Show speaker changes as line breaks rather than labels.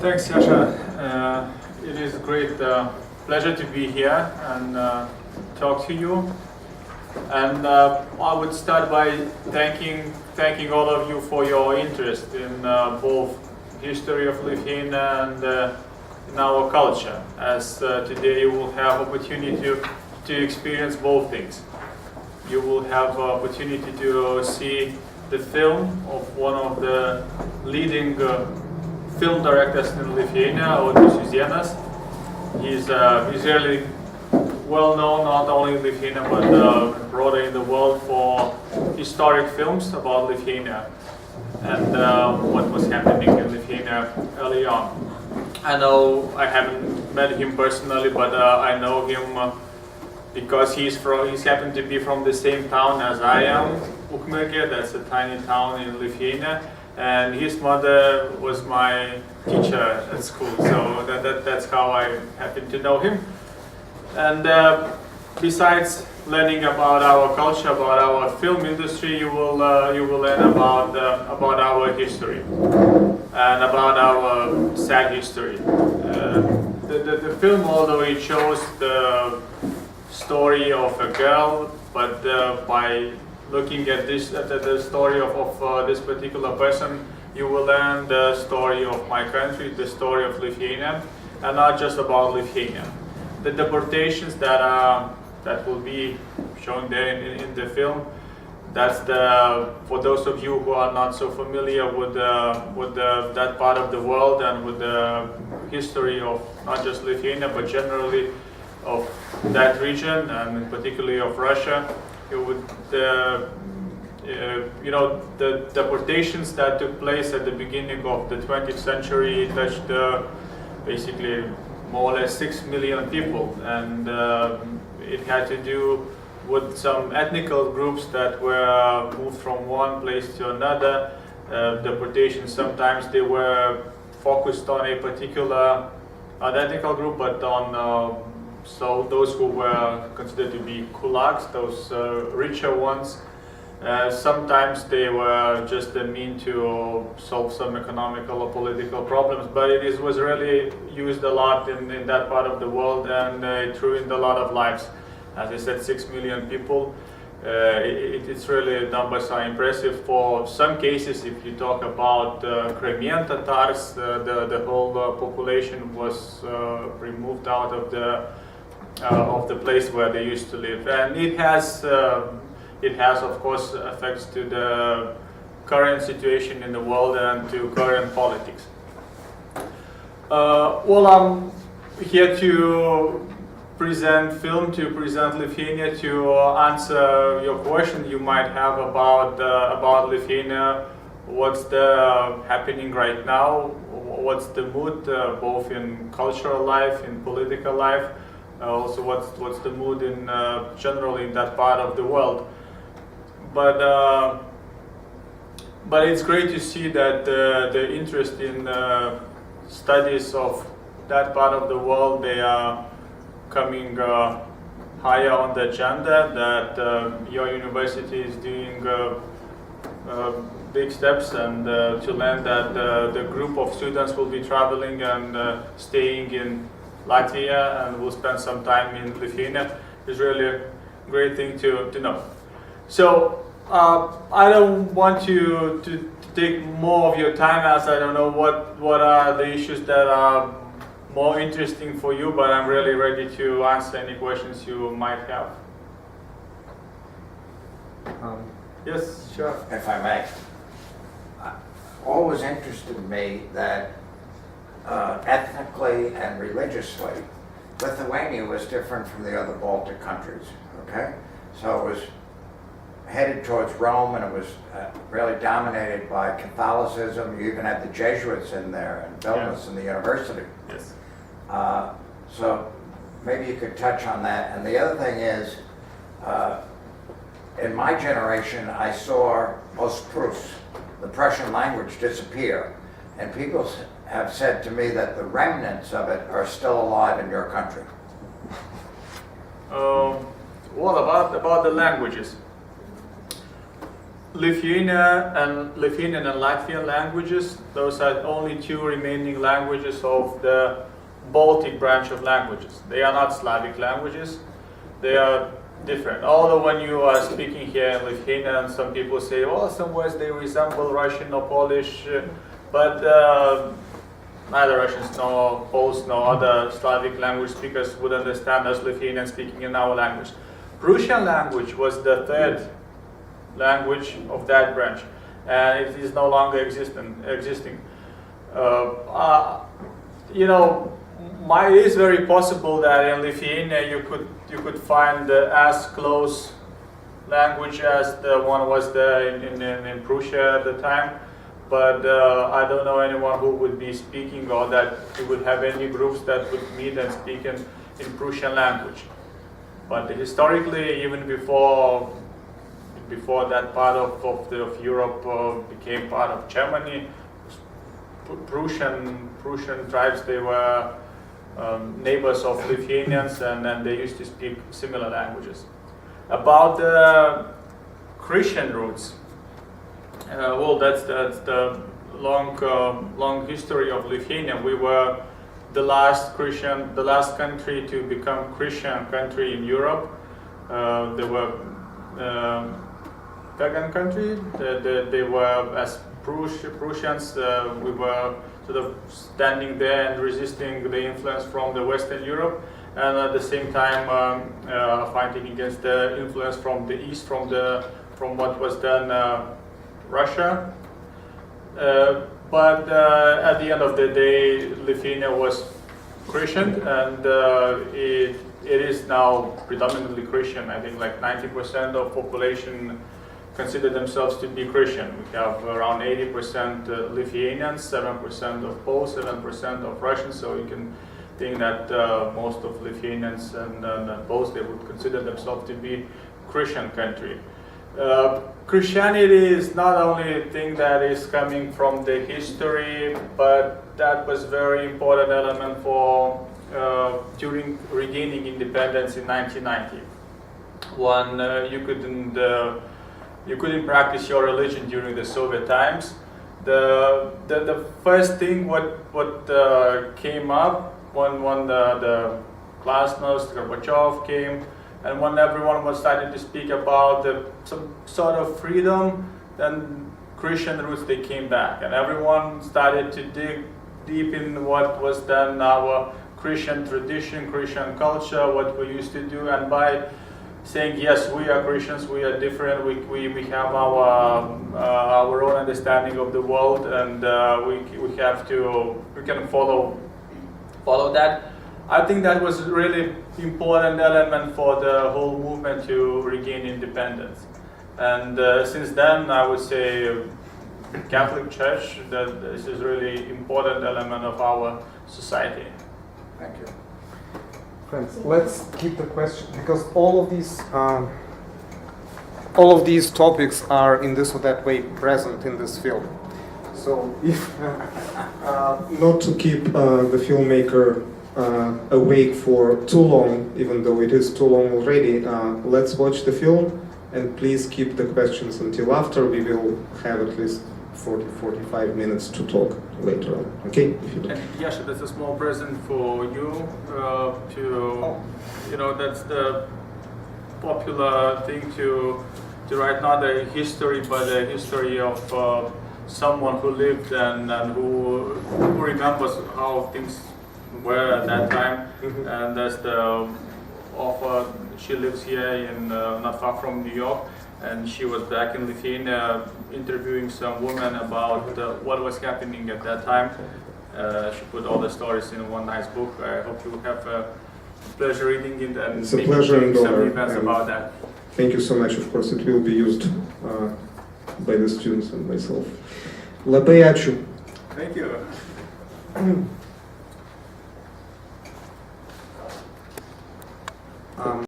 Thanks, Yasha. It is a great pleasure to be here and talk to you. And I would start by thanking all of you for your interest in both history of Lithuania and in our culture, as today you will have opportunity to experience both things. You will have opportunity to see the film of one of the leading film directors in Lithuania, Julius. He's really well known not only in Lithuania but broader in the world for historic films about Lithuania and what was happening in Lithuania early on. I know I haven't met him personally, but I know him because he's happened to be from the same town as I am, Ukmergė. That's a tiny town in Lithuania, and his mother was my teacher at school, so that's how I happened to know him. And besides learning about our culture, about our film industry, you will learn about our history and about our sad history. The film, although it shows the story of a girl, but by looking at the story of this particular person, you will learn the story of my country, the story of Lithuania, and not just about Lithuania. The deportations that will be shown there in the film, that's for those of you who are not so familiar with that part of the world and with the history of not just Lithuania but generally of that region and particularly of Russia. The deportations that took place at the beginning of the 20th century touched basically more or less 6 million people, and it had to do with some ethnical groups that were moved from one place to another. Deportations, sometimes they were focused on a particular ethnical group, but on so those who were considered to be kulaks, those richer ones. Sometimes they were just a mean to solve some economical or political problems, but it was really used a lot in that part of the world, and it ruined a lot of lives. As I said, 6 million people. It's really, numbers are impressive. For some cases, if you talk about Crimean Tatars, the whole population was removed out of the place where they used to live, and it has of course effects to the current situation in the world and to current politics. Well, I'm here to present film, to present Lithuania, to answer your question you might have about Lithuania. What's happening right now? What's the mood, both in cultural life, in political life? Also, what's the mood in generally in that part of the world? But it's great to see that the interest in studies of that part of the world, they are coming higher on the agenda, that your university is doing big steps, and to learn that the group of students will be traveling and staying in Latvia and will spend some time in Lithuania is really a great thing to know. So I don't want to take more of your time, as I don't know what are the issues that are more interesting for you, but I'm really ready to answer any questions you might have. Yes, sure.
If I may. Always interested me that ethnically and religiously, Lithuania was different from the other Baltic countries, okay? So it was headed towards Rome, and it was really dominated by Catholicism. You even had the Jesuits in there, and Vilnius in the university.
Yes.
So maybe you could touch on that. And the other thing is, in my generation, I saw Ost-Prus, the Prussian language, disappear. And people have said to me that the remnants of it are still alive in your country.
What about the languages? Lithuanian and Latvian languages. Those are only two remaining languages of the Baltic branch of languages. They are not Slavic languages. They are different. Although when you are speaking here in Lithuanian, some people say, well, some words they resemble Russian or Polish, but neither Russians nor Poles nor other Slavic language speakers would understand us Lithuanians speaking in our language. Prussian language was the third language of that branch, and it is no longer existing. You know, it is very possible that in Lithuania you could find as close language as the one was there in Prussia at the time, but I don't know anyone who would be speaking, or that you would have any groups that would meet and speak in Prussian language. But historically, even before that part of Europe became part of Germany, Prussian tribes, they were neighbors of Lithuanians, and they used to speak similar languages. About the Christian roots, well, that's the long history of Lithuania. We were the last country to become Christian country in Europe. They were pagan country. They were, as Prussians, we were sort of standing there and resisting the influence from the Western Europe, and at the same time fighting against the influence from the East, from what was then Russia. But at the end of the day, Lithuania was Christian, and it is now predominantly Christian. I think like 90% of population consider themselves to be Christian. We have around 80% Lithuanians, 7% of Poles, 7% of Russians. So you can think that most of Lithuanians and Poles, they would consider themselves to be Christian country. Christianity is not only a thing that is coming from the history, but that was very important element for during regaining independence in 1990. When you couldn't practice your religion during the Soviet times. The first thing what came up when the Glasnost, Gorbachev came, and when everyone was starting to speak about some sort of freedom, then Christian roots, they came back, and everyone started to dig deep in what was then our Christian tradition, Christian culture, what we used to do, and by saying yes, we are Christians, we are different, we have our own understanding of the world, and we can follow that. I think that was really important element for the whole movement to regain independence. And since then, I would say Catholic Church, that this is really important element of our society.
Thank you.
Friends, let's keep the question, because all of these topics are in this or that way present in this film. So if not to keep the filmmaker awake for too long, even though it is too long already, let's watch the film, and please keep the questions until after. We will have at least 40-45 minutes to talk later on. Okay? If you don't.
And Yasha, that's a small present for you. That's the popular thing to write, not a history, but a history of someone who lived and who remembers how things were at that time.
Mm-hmm.
And that's the author. She lives here in not far from New York, and she was back in Lithuania interviewing some women about what was happening at that time. She put all the stories in one nice book. I hope you have a pleasure reading it and
it's a pleasure and
some
honor.
events about that.
Thank you so much. Of course, it will be used by the students and myself. Labai ačiū.
Thank you.